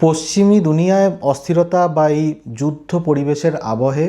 পশ্চিমী দুনিয়ায় অস্থিরতা বা এই যুদ্ধ পরিবেশের আবহে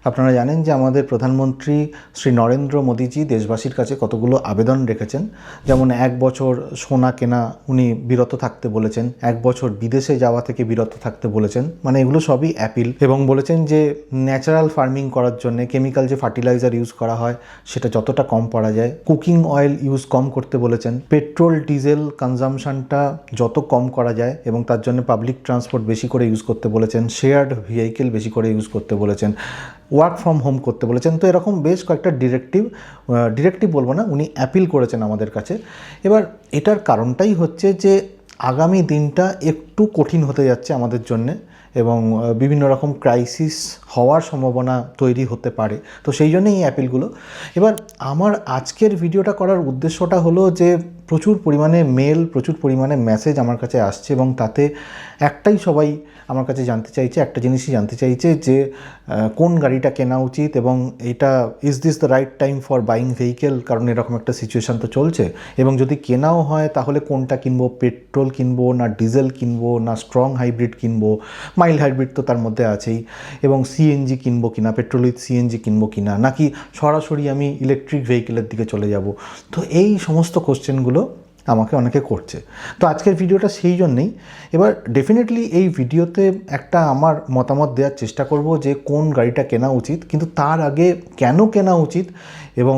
আপনারা জানেন যে আমাদের প্রধানমন্ত্রী শ্রী নরেন্দ্র মোদীজি দেশবাসীর কাছে কতগুলো আবেদন রেখেছেন। যেমন 1 বছর সোনা কেনা উনি বিরত থাকতে বলেছেন, 1 বছর বিদেশে যাওয়া থেকে বিরত থাকতে বলেছেন, মানে এগুলো সবই অ্যাপিল। এবং বলেছেন যে ন্যাচারাল ফার্মিং করার জন্য কেমিক্যাল যে ফার্টিলাইজার ইউজ করা হয় সেটা যতটা কম করা যায়, কুকিং অয়েল ইউজ কম করতে বলেছেন, পেট্রোল ডিজেল কনজামশনটা যত কম করা যায় এবং তার জন্য পাবলিক ট্রান্সপোর্ট বেশি করে ইউজ করতে বলেছেন, শেয়ার্ড ভেহিকেল বেশি করে ইউজ করতে বলেছেন, ওয়ার্ক ফ্রম হোম করতে বলেছেন। তো এরকম বেশ কয়েকটা ডিরেক্টিভ বলবো না, উনি অ্যাপিল করেছেন আমাদের কাছে। এবার এটার কারণটাই হচ্ছে যে আগামী দিনটা একটু কঠিন হতে যাচ্ছে আমাদের জন্যে এবং বিভিন্ন রকম ক্রাইসিস হওয়ার সম্ভাবনা তৈরি হতে পারে। তো সেই জন্যই এই অ্যাপিলগুলো। এবার আমার আজকের ভিডিওটা করার উদ্দেশ্যটা হলো যে প্রচুর পরিমাণে মেল, প্রচুর পরিমাণে মেসেজ আমার কাছে আসছে এবং তাতে একটাই সবাই আমার কাছে জানতে চাইছে, একটা জিনিসই জানতে চাইছে যে কোন গাড়িটা কেনা উচিত এবং এটা is this the right time for buying vehicle, কারণ এরকম একটা সিচুয়েশান তো চলছে। এবং যদি কেনাও হয় তাহলে কোনটা কিনবো, পেট্রোল কিনবো না ডিজেল কিনবো না স্ট্রং হাইব্রিড কিনবো, মাইল্ড হাইব্রিড তো তার মধ্যে আছেই, এবং সিএনজি কিনবো কিনা, পেট্রোল উইথ সিএনজি কিনবো কিনা, নাকি সরাসরি আমি ইলেকট্রিক ভেহিকেলের দিকে চলে যাব। তো এই সমস্ত কোশ্চেনগুলো আমাকে অনেকে করছে। তো আজকের ভিডিওটা সেই জন্যেই। এবার ডেফিনেটলি এই ভিডিওতে একটা আমার মতামত দেওয়ার চেষ্টা করব যে কোন গাড়িটা কেনা উচিত, কিন্তু তার আগে কেন কেনা উচিত এবং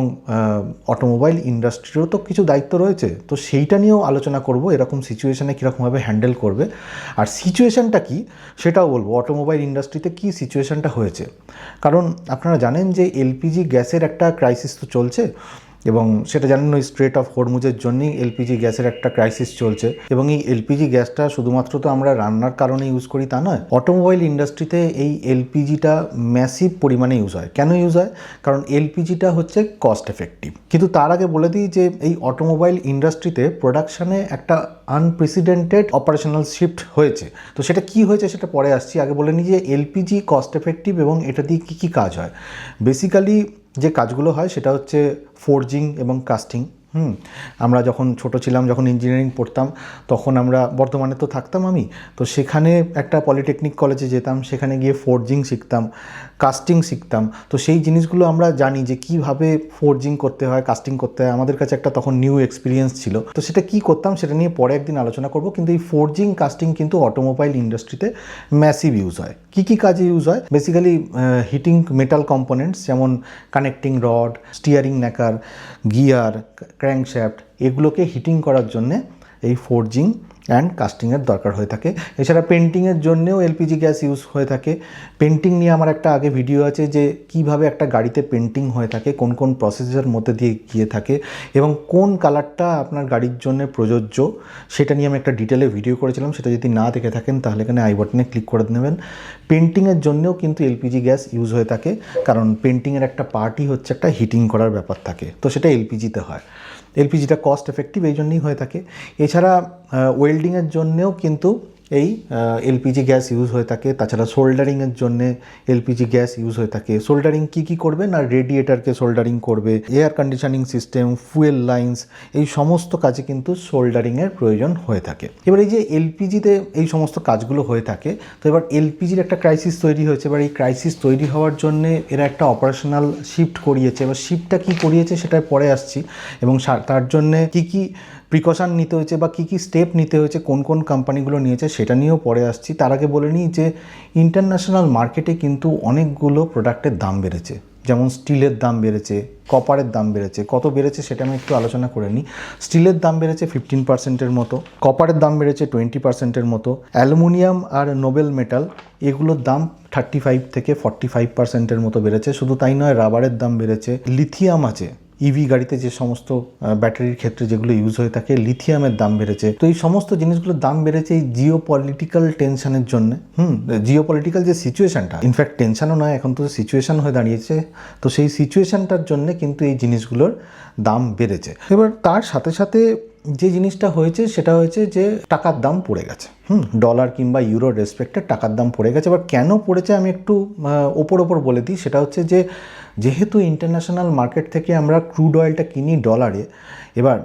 অটোমোবাইল ইন্ডাস্ট্রিরও তো কিছু দায়িত্ব রয়েছে, তো সেইটা নিয়েও আলোচনা করব। এরকম সিচুয়েশানে কীরকমভাবে হ্যান্ডেল করবে আর সিচুয়েশানটা কি সেটাও বলবো, অটোমোবাইল ইন্ডাস্ট্রিতে কী সিচুয়েশানটা হয়েছে। কারণ আপনারা জানেন যে এলপিজি গ্যাসের একটা ক্রাইসিস তো চলছে এবং সেটা জানেন ওই স্ট্রেট অফ হরমুজের জন্যই এলপিজি গ্যাসের একটা ক্রাইসিস চলছে। এবং এই এলপিজি গ্যাসটা শুধুমাত্র তো আমরা রান্নার কারণে ইউজ করি তা নয়, অটোমোবাইল ইন্ডাস্ট্রিতে এই এলপিজিটা ম্যাসিভ পরিমাণে ইউজ হয়। কেন ইউজ হয়? কারণ এলপিজিটা হচ্ছে কস্ট এফেক্টিভ। কিন্তু তার আগে বলে দিই যে এই অটোমোবাইল ইন্ডাস্ট্রিতে প্রোডাকশানে একটা আনপ্রেসিডেন্টেড অপারেশনাল শিফট হয়েছে। তো সেটা কি হয়েছে সেটা পরে আসছি, আগে বলে নিই যে এলপিজি কস্ট এফেক্টিভ এবং এটা দিয়ে কী কী কাজ হয়। বেসিক্যালি যে কাজগুলো হয় সেটা হচ্ছে ফোর্জিং এবং কাস্টিং। আমরা যখন ছোট ছিলাম, যখন ইঞ্জিনিয়ারিং পড়তাম, তখন আমরা বর্ধমানে তো থাকতাম আমি, তো সেখানে একটা পলিটেকনিক কলেজে যেতাম, সেখানে গিয়ে ফোর্জিং শিখতাম, কাস্টিং শিখতাম। তো সেই জিনিসগুলো আমরা জানি যে কিভাবে ফোর্জিং করতে হয়, কাস্টিং করতে হয়। আমাদের কাছে একটা তখন নিউ এক্সপিরিয়েন্স ছিল। তো সেটা কি করতাম সেটা নিয়ে পরে একদিন আলোচনা করব। কিন্তু এই ফোর্জিং কাস্টিং কিন্তু অটোমোবাইল ইন্ডাস্ট্রিতে ম্যাসিভ ইউজ হয়। কী কী কাজে ইউজ হয়? বেসিক্যালি হিটিং মেটাল কম্পোনেন্টস যেমন connecting rod, steering knuckle, gear, crankshaft, এগুলোকে হিটিং করার জন্যে এই ফোর্জিং অ্যান্ড কাস্টিংয়ের দরকার হয়ে থাকে। এছাড়া পেন্টিংয়ের জন্যেও এলপিজি গ্যাস ইউজ হয়ে থাকে। পেন্টিং নিয়ে আমার একটা আগে ভিডিও আছে যে কিভাবে একটা গাড়িতে পেন্টিং হয়ে থাকে, কোন কোন প্রসেসের মধ্যে দিয়ে গিয়ে থাকে এবং কোন কালারটা আপনার গাড়ির জন্য প্রযোজ্য, সেটা নিয়ে আমি একটা ডিটেলে ভিডিও করেছিলাম। সেটা যদি না দেখে থাকেন তাহলে এখানে আই বাটনে ক্লিক করে নেবেন। পেন্টিংয়ের জন্যেও কিন্তু এলপিজি গ্যাস ইউজ হয়ে থাকে, কারণ পেন্টিংয়ের একটা পার্টই হচ্ছে একটা হিটিং করার ব্যাপার থাকে, তো সেটা এলপিজিতে হয়। এলপিজিটা কস্ট এফেক্টিভ এই জন্যই হয়ে থাকে। এছাড়া ওয়েল্ডিংয়ের জন্যেও কিন্তু এই এলপিজি গ্যাস ইউজ হয়ে থাকে। তাছাড়া সোল্ডারিংয়ের জন্যে এলপিজি গ্যাস ইউজ হয়ে থাকে। সোল্ডারিং কী করবে না, রেডিয়েটারকে সোল্ডারিং করবে, air conditioning system, fuel lines, এই সমস্ত কাজে কিন্তু সোল্ডারিংয়ের প্রয়োজন হয়ে থাকে। এবার এই যে এলপিজিতে এই সমস্ত কাজগুলো হয়ে থাকে, তো এবার এলপিজির একটা ক্রাইসিস তৈরি হয়েছে। এবার এই ক্রাইসিস তৈরি হওয়ার জন্যে এরা একটা অপারেশনাল শিফট করিয়েছে। এবার শিফটটা কী করিয়েছে সেটা পরে আসছি এবং তার জন্যে কী প্রিকশন নিতে হয়েছে বা কী স্টেপ নিতে হয়েছে, কোন কোন কোম্পানিগুলো নিয়েছে সেটা নিয়েও পরে আসছি। তার আগে বলে নিই যে ইন্টারন্যাশনাল মার্কেটে কিন্তু অনেকগুলো প্রোডাক্টের দাম বেড়েছে। যেমন স্টিলের দাম বেড়েছে, কপারের দাম বেড়েছে। কত বেড়েছে সেটা আমি একটু আলোচনা করে নিই। স্টিলের দাম বেড়েছে 15%-এর মতো, কপারের দাম বেড়েছে 20%-এর মতো, অ্যালুমিনিয়াম আর নোবেল মেটাল এগুলোর দাম 35 থেকে 45%-এর মতো বেড়েছে। শুধু তাই নয়, রাবারের দাম বেড়েছে, লিথিয়াম আছে, ইভি গাড়িতে যে সমস্ত ব্যাটারির ক্ষেত্রে যেগুলো ইউজ হয়ে থাকে, লিথিয়ামের দাম বেড়েছে। তো এই সমস্ত জিনিসগুলোর দাম বেড়েছে এই জিও পলিটিক্যাল টেনশনের জন্য। জিও পলিটিক্যাল যে সিচুয়েশানটা, ইনফ্যাক্ট টেনশনও নয়, এখন তো সিচুয়েশান হয়ে দাঁড়িয়েছে। তো সেই সিচুয়েশানটার জন্য কিন্তু এই জিনিসগুলোর দাম বেড়েছে। এবার তার সাথে সাথে যে জিনিসটা হয়েছে সেটা হয়েছে যে টাকার দাম পড়ে গেছে, ডলার কিংবা ইউরোর রেসপেক্টে টাকার দাম পড়ে গেছে। এবার কেন পড়েছে আমি একটু ওপর বলে দিই। সেটা হচ্ছে যে যেহেতু ইন্টারন্যাশনাল মার্কেট থেকে আমরা ক্রুড অয়েলটা কিনি ডলারে, এবার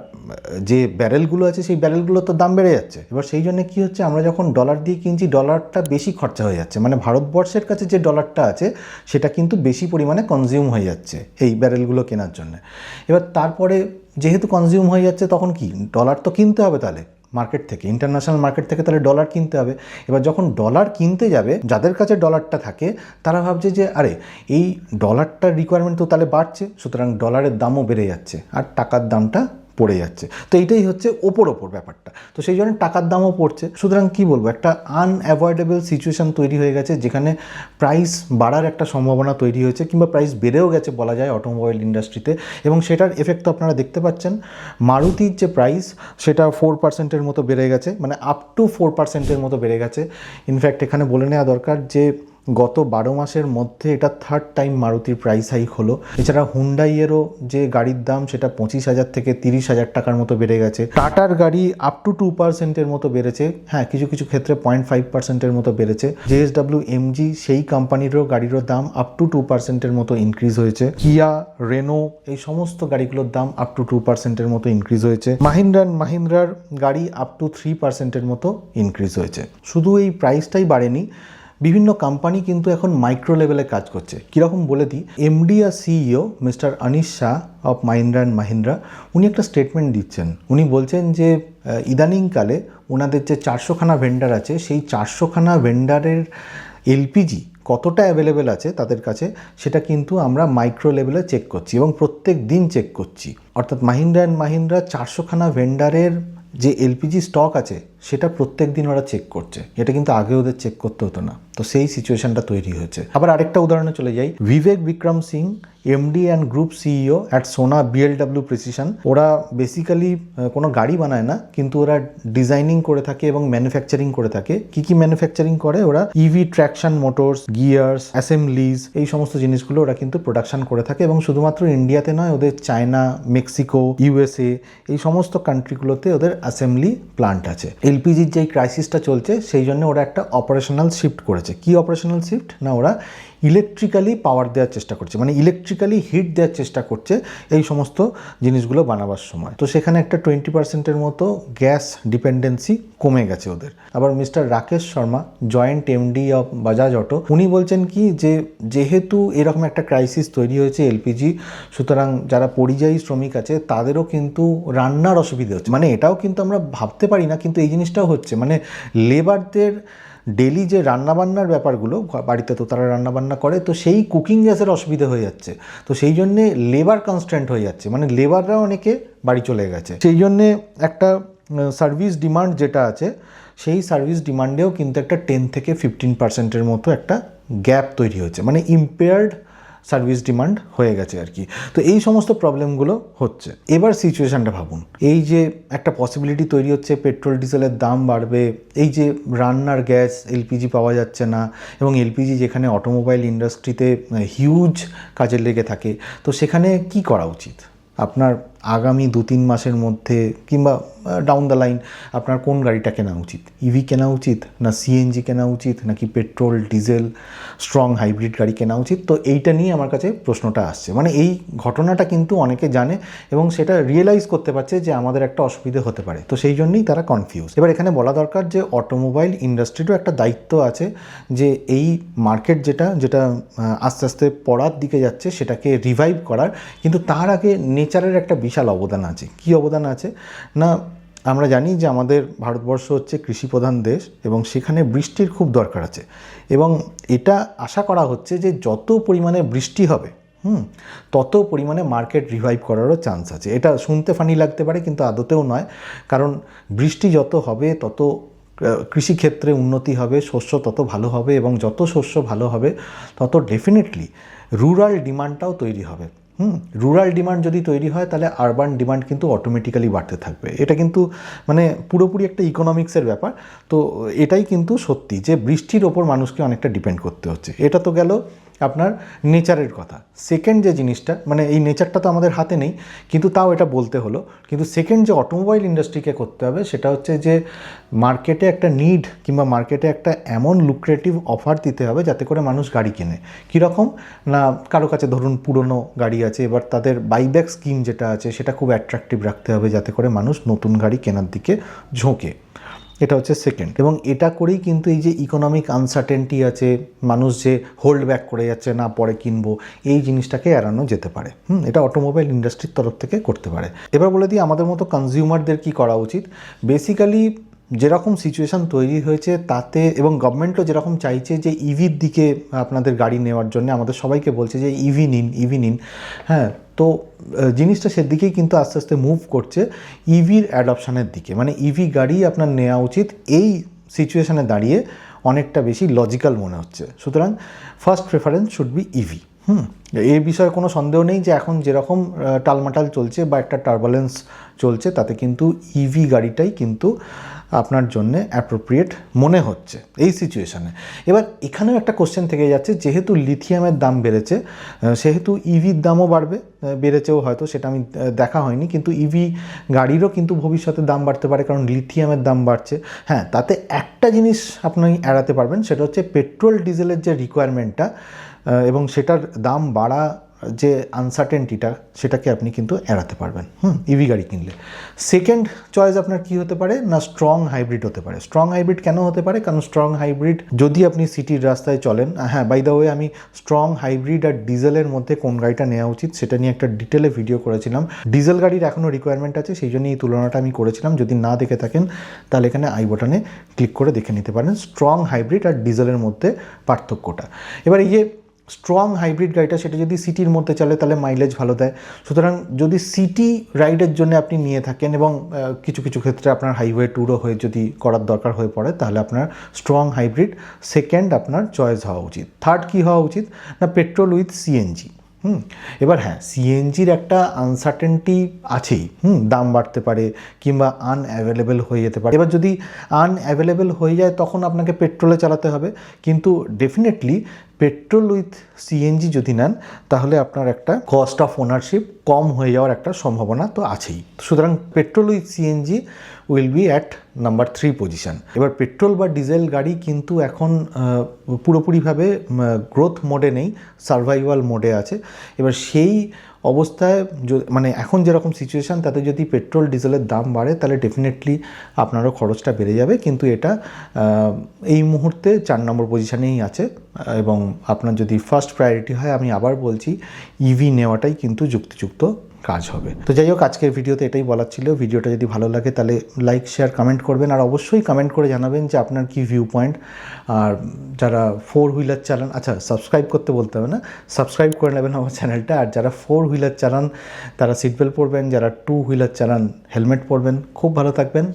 যে ব্যারেলগুলো আছে সেই ব্যারেলগুলো তো দাম বেড়ে যাচ্ছে। এবার সেই জন্য কী হচ্ছে, আমরা যখন ডলার দিয়ে কিনছি ডলারটা বেশি খরচা হয়ে যাচ্ছে, মানে ভারতবর্ষের কাছে যে ডলারটা আছে সেটা কিন্তু বেশি পরিমাণে কনজিউম হয়ে যাচ্ছে এই ব্যারেলগুলো কেনার জন্য। এবার তারপরে যেহেতু কনজিউম হয়ে যাচ্ছে তখন কি ডলার তো কিনতে হবে, তাহলে মার্কেট থেকে, ইন্টারন্যাশনাল মার্কেট থেকে তাহলে ডলার কিনতে হবে। এবার যখন ডলার কিনতে যাবে, যাদের কাছে ডলারটা থাকে তারা ভাবছে যে আরে এই ডলারটার রিকোয়ারমেন্ট তো তাহলে বাড়ছে, সুতরাং ডলারের দামও বেড়ে যাচ্ছে আর টাকার দামটা পড়ে যাচ্ছে। তো এইটাই হচ্ছে ওপর ব্যাপারটা। তো সেই জন্য টাকার দামও পড়ছে। সুতরাং কি বলবো, একটা আনঅ্যাভয়েডেবল সিচুয়েশন তৈরি হয়ে গেছে যেখানে প্রাইস বাড়ার একটা সম্ভাবনা তৈরি হয়েছে, কিংবা প্রাইস বেড়েও গেছে বলা যায় অটোমোবাইল ইন্ডাস্ট্রিতে। এবং সেটার এফেক্ট তো আপনারা দেখতে পাচ্ছেন। মারুতির যে প্রাইস সেটা 4%-এর মতো বেড়ে গেছে, মানে আপ টু 4%-এর মতো বেড়ে গেছে। ইনফ্যাক্ট এখানে বলে নেওয়া দরকার যে গত 12 মাসের মধ্যে এটা 3rd টাইম মারুতির প্রাইস হাইক হলো। এছাড়া হুন্ডাইয়েরও যে গাড়ির দাম সেটা 25,000 থেকে 30,000 টাকার মতো বেড়ে গেছে। টাটার গাড়ি আপ টু 2%-এর মতো বেড়েছে, হ্যাঁ কিছু কিছু ক্ষেত্রে 0.5%-এর মতো বেড়েছে। JSW MG সেই কোম্পানিরও গাড়িরও দাম আপ টু 2%-এর মতো ইনক্রিজ হয়েছে। কিয়া, রেনো এই সমস্ত গাড়িগুলোর দাম আপ টু 2%-এর মতো ইনক্রিজ হয়েছে। মাহিন্দ্রার গাড়ি আপ টু 3%-এর মতো ইনক্রিজ হয়েছে। শুধু এই প্রাইসটাই বাড়েনি, বিভিন্ন কোম্পানি কিন্তু এখন মাইক্রো লেভেলে কাজ করছে। কীরকম বলে দিই, এমডি আর CEO Mister Anish Shah of Mahindra উনি একটা স্টেটমেন্ট দিচ্ছেন। উনি বলছেন যে ইদানিংকালে ওনাদের যে 400খানা ভেন্ডার আছে সেই 400খানা ভেন্ডারের এলপিজি কতটা অ্যাভেলেবেল আছে তাদের কাছে সেটা কিন্তু আমরা মাইক্রো লেভেলে চেক করছি এবং প্রত্যেক দিন চেক করছি। অর্থাৎ মাহিন্দ্রা 400খানা ভেন্ডারের যে এলপিজি স্টক আছে সেটা প্রত্যেক দিন ওরা চেক করছে। এটা কিন্তু আগে ওদের চেক করতে হতো না। তো সেই সিচুয়েশনটা তৈরি হয়েছে। আবার আরেকটা উদাহরণে চলে যাই, Vivek Vikram Singh MD and group CEO at Sona BLW Precision. ওরা বেসিক্যালি কোনো গাড়ি বানায় না, কিন্তু ওরা ডিজাইনিং করে থাকে এবং ম্যানুফ্যাকচারিং করে থাকে। কি ম্যানুফ্যাকচারিং করে ওরা? EV traction motors, gears, Assembly's এই সমস্ত জিনিসগুলো ওরা কিন্তু প্রোডাকশন করে থাকে। এবং শুধুমাত্র ইন্ডিয়াতে নয়, ওদের চায়না, মেক্সিকো, ইউএসএ এই সমস্ত কান্ট্রিগুলোতে ওদের অ্যাসেম্বলি প্লান্ট আছে। এলপিজির যেই ক্রাইসিসটা চলছে সেই জন্য ওরা একটা অপারেশনাল শিফট করেছে। কি অপারেশনাল শিফট? না, ওরা ইলেকট্রিক্যালি পাওয়ার দেওয়ার চেষ্টা করছে, মানে ইলেকট্রিক্যালি হিট দেওয়ার চেষ্টা করছে এই সমস্ত জিনিসগুলো বানাবার সময়। তো সেখানে একটা 20%-এর মতো গ্যাস ডিপেন্ডেন্সি কমে গেছে ওদের। আবার mister Rakesh Sharma, joint MD of Bajaj auto, উনি বলছেন কি যে যেহেতু এরকম একটা ক্রাইসিস তৈরি হয়েছে এলপিজি, সুতরাং যারা পরিযায়ী শ্রমিক আছে তাদেরও কিন্তু রান্নার অসুবিধা হচ্ছে। মানে এটাও কিন্তু আমরা ভাবতে পারি না, কিন্তু এই জিনিসটাও হচ্ছে। মানে লেবারদের ডেলি যে রান্নাবান্নার ব্যাপারগুলো, বাড়িতে তো তারা রান্নাবান্না করে, তো সেই কুকিং গ্যাসের অসুবিধা হয়ে যাচ্ছে। তো সেই জন্যে লেবার কনস্ট্যান্ট হয়ে যাচ্ছে, মানে লেবাররা অনেকে বাড়ি চলে গেছে। সেই জন্যে একটা সার্ভিস ডিমান্ড যেটা আছে সেই সার্ভিস ডিমান্ডেও কিন্তু একটা 10 থেকে 15%-এর মতো একটা গ্যাপ তৈরি হয়েছে, মানে ইম্পেয়ার্ড সার্ভিস ডিমান্ড হয়ে গেছে আর কি। তো এই সমস্ত প্রবলেমগুলো হচ্ছে। এবার সিচুয়েশানটা ভাবুন, এই যে একটা পসিবিলিটি তৈরি হচ্ছে পেট্রোল ডিজেলের দাম বাড়বে, এই যে রান্নার গ্যাস এলপিজি পাওয়া যাচ্ছে না, এবং এলপিজি যেখানে অটোমোবাইল ইন্ডাস্ট্রিতে হিউজ কাজে লেগে থাকে, তো সেখানে কি করা উচিত? আপনার আগামী 2-3 মাসের মধ্যে কিংবা ডাউন দ্য লাইন আপনার কোন গাড়িটা কেনা উচিত? ইভি কেনা উচিত, না সিএনজি কেনা উচিত, নাকি পেট্রোল ডিজেল স্ট্রং হাইব্রিড গাড়ি কেনা উচিত? তো এইটা নিয়ে আমার কাছে প্রশ্নটা আসছে। মানে এই ঘটনাটা কিন্তু অনেকে জানে এবং সেটা রিয়েলাইজ করতে পারছে যে আমাদের একটা অসুবিধে হতে পারে, তো সেই জন্যই তারা কনফিউজ। এবার এখানে বলা দরকার যে অটোমোবাইল ইন্ডাস্ট্রিরও একটা দায়িত্ব আছে যে এই মার্কেট যেটা আস্তে আস্তে পড়ার দিকে যাচ্ছে সেটাকে রিভাইভ করার। কিন্তু তার আগে নেচারের একটা বিশাল অবদান আছে। কি অবদান আছে? না, আমরা জানি যে আমাদের ভারতবর্ষ হচ্ছে কৃষিপ্রধান দেশ এবং সেখানে বৃষ্টির খুব দরকার আছে, এবং এটা আশা করা হচ্ছে যে যত পরিমাণে বৃষ্টি হবে তত পরিমাণে মার্কেট রিভাইভ করারও চান্স আছে। এটা শুনতে ফানি লাগতে পারে, কিন্তু আদতেও নয়। কারণ বৃষ্টি যত হবে তত কৃষিক্ষেত্রে উন্নতি হবে, শস্য তত ভালো হবে, এবং যত শস্য ভালো হবে তত ডেফিনেটলি রুরাল ডিমান্ডটাও তৈরি হবে। রুরাল ডিমান্ড যদি তৈরি হয় তাহলে আরবান ডিমান্ড কিন্তু অটোমেটিক্যালি বাড়তে থাকবে। এটা কিন্তু মানে পুরোপুরি একটা ইকোনমিক্সের ব্যাপার। তো এটাই কিন্তু সত্যি যে বৃষ্টির ওপর মানুষকে অনেকটা ডিপেন্ড করতে হচ্ছে। এটা তো গেল আপনার নেচারের কথা। সেকেন্ড যে জিনিসটা, মানে এই নেচারটা তো আমাদের হাতে নেই, কিন্তু তাও এটা বলতে হলো, কিন্তু সেকেন্ড যে অটোমোবাইল ইন্ডাস্ট্রিকে করতে হবে সেটা হচ্ছে যে মার্কেটে একটা নিড কিংবা মার্কেটে একটা এমন লুক্রেটিভ অফার দিতে হবে যাতে করে মানুষ গাড়ি কেনে। কীরকম না, কারো কাছে ধরুন পুরনো গাড়ি আছে, এবার তাদের বাইব্যাক স্কিম যেটা আছে সেটা খুব অ্যাট্রাকটিভ রাখতে হবে যাতে করে মানুষ নতুন গাড়ি কেনার দিকে ঝোঁকে। এটা হচ্ছে সেকেন্ড। এবং এটা করেই কিন্তু এই যে ইকোনমিক আনসার্টেনটি আছে, মানুষ যে হোল্ড ব্যাক করে যাচ্ছে না পরে কিনবো, এই জিনিসটাকে এড়ানো যেতে পারে। এটা অটোমোবাইল ইন্ডাস্ট্রির তরফ থেকে করতে পারে। এবার বলে দিই আমাদের মতো কনজিউমারদের কী করা উচিত। বেসিক্যালি যেরকম সিচুয়েশান তৈরি হয়েছে তাতে, এবং গভর্নমেন্টও যেরকম চাইছে যে ইভির দিকে আপনাদের গাড়ি নেওয়ার জন্য আমাদের সবাইকে বলছে যে ইভি নিন। হ্যাঁ, তো জিনিসটা সেদিকেই কিন্তু আস্তে আস্তে মুভ করছে ইভির অ্যাডপশানের দিকে। মানে ইভি গাড়ি আপনার নেওয়া উচিত, এই সিচুয়েশানে দাঁড়িয়ে অনেকটা বেশি লজিক্যাল মনে হচ্ছে। সুতরাং first preference should be EV. এই বিষয়ে কোনো সন্দেহ নেই যে এখন যেরকম টালমাটাল চলছে বা একটা টার্বুলেন্স চলছে, তাতে কিন্তু ইভি গাড়িটাই কিন্তু আপনার জন্যে অ্যাপ্রোপ্রিয়েট মনে হচ্ছে এই সিচুয়েশানে। এবার এখানেও একটা কোশ্চেন থেকে যাচ্ছে, যেহেতু লিথিয়ামের দাম বেড়েছে সেহেতু ইভির দামও বাড়বে, বেড়েছেও হয়তো, সেটা আমি দেখা হয়নি, কিন্তু ইভি গাড়িরও কিন্তু ভবিষ্যতে দাম বাড়তে পারে কারণ লিথিয়ামের দাম বাড়ছে। হ্যাঁ, তাতে একটা জিনিস আপনি এড়াতে পারবেন, সেটা হচ্ছে পেট্রোল ডিজেলের যে রিকোয়ারমেন্টটা এবং সেটার দাম বাড়া যে আনসার্টেনটিটা, সেটাকে আপনি কিন্তু এড়াতে পারবেন ইভি গাড়ি কিনলে। সেকেন্ড চয়েস আপনার কি হতে পারে না, স্ট্রং হাইব্রিড হতে পারে। স্ট্রং হাইব্রিড কেন হতে পারে? কারণ স্ট্রং হাইব্রিড যদি আপনি সিটির রাস্তায় চলেন, হ্যাঁ বাই দ্য ওয়ে আমি স্ট্রং হাইব্রিড আর ডিজেলের মধ্যে কোন গাড়িটা নেওয়া উচিত সেটা নিয়ে একটা ডিটেলে ভিডিও করেছিলাম। ডিজেল গাড়ির এখনও রিকোয়ারমেন্ট আছে, সেই জন্য এই তুলনাটা আমি করেছিলাম। যদি না দেখে থাকেন তাহলে এখানে আই বাটনে ক্লিক করে দেখে নিতে পারেন স্ট্রং হাইব্রিড আর ডিজেলের মধ্যে পার্থক্যটা। এবার এই যে স্ট্রং হাইব্রিড গাড়িটা, সেটা যদি সিটির মধ্যে চলে তাহলে মাইলেজ ভালো দেয়। সুতরাং যদি সিটি রাইডের জন্য আপনি নিয়ে থাকেন এবং কিছু কিছু ক্ষেত্রে আপনার হাইওয়ে ট্যুরও হয়ে যদি করার দরকার হয়ে পড়ে, তাহলে আপনার স্ট্রং হাইব্রিড সেকেন্ড আপনার চয়েস হওয়া উচিত। থার্ড কী হওয়া উচিত না, পেট্রোল উইথ সিএনজি। এবার হ্যাঁ, সিএনজির একটা আনসার্টেনটি আছেই, দাম বাড়তে পারে কিংবা আনঅ্যাভেলেবেল হয়ে যেতে পারে। এবার যদি আনঅ্যাভেলেবেল হয়ে যায় তখন আপনাকে পেট্রোলে চালাতে হবে, কিন্তু ডেফিনেটলি পেট্রোল উইথ সিএনজি যদি নেন তাহলে আপনার একটা কস্ট অফ ওনারশিপ কম হয়ে যাওয়ার একটা সম্ভাবনা তো আছেই। সুতরাং petrol with CNG will be at number 3 position. এবার পেট্রোল বা ডিজেল গাড়ি কিন্তু এখন পুরোপুরিভাবে গ্রোথ মোডে নেই, সার্ভাইভাল মোডে আছে। এবার সেই অবস্থায় মানে এখন যেরকম সিচুয়েশান, তাতে যদি পেট্রোল ডিজেলের দাম বাড়ে তাহলে ডেফিনেটলি আপনারও খরচটা বেড়ে যাবে, কিন্তু এটা এই মুহূর্তে 4 নম্বর পজিশানেই আছে। এবং আপনার যদি ফার্স্ট প্রায়োরিটি হয়, আমি আবার বলছি ইভি নেওয়াটাই কিন্তু যুক্তিযুক্ত কাজ হবে। তো যাই হোক, আজকের ভিডিওতে এটাই বলার ছিল। ভিডিওটা যদি ভালো লাগে তাহলে লাইক শেয়ার কমেন্ট করবেন, আর অবশ্যই কমেন্ট করে জানাবেন যে আপনার কি ভিউ পয়েন্ট। আর যারা 4 হুইলার চালান, আচ্ছা সাবস্ক্রাইব করতে বলতে হবে না, সাবস্ক্রাইব করে নেবেন আমার চ্যানেলটা। আর যারা 4 হুইলার চালান তারা সিট বেল্ট পরবেন, যারা 2 হুইলার চালান হেলমেট পরবেন। খুব ভালো থাকবেন।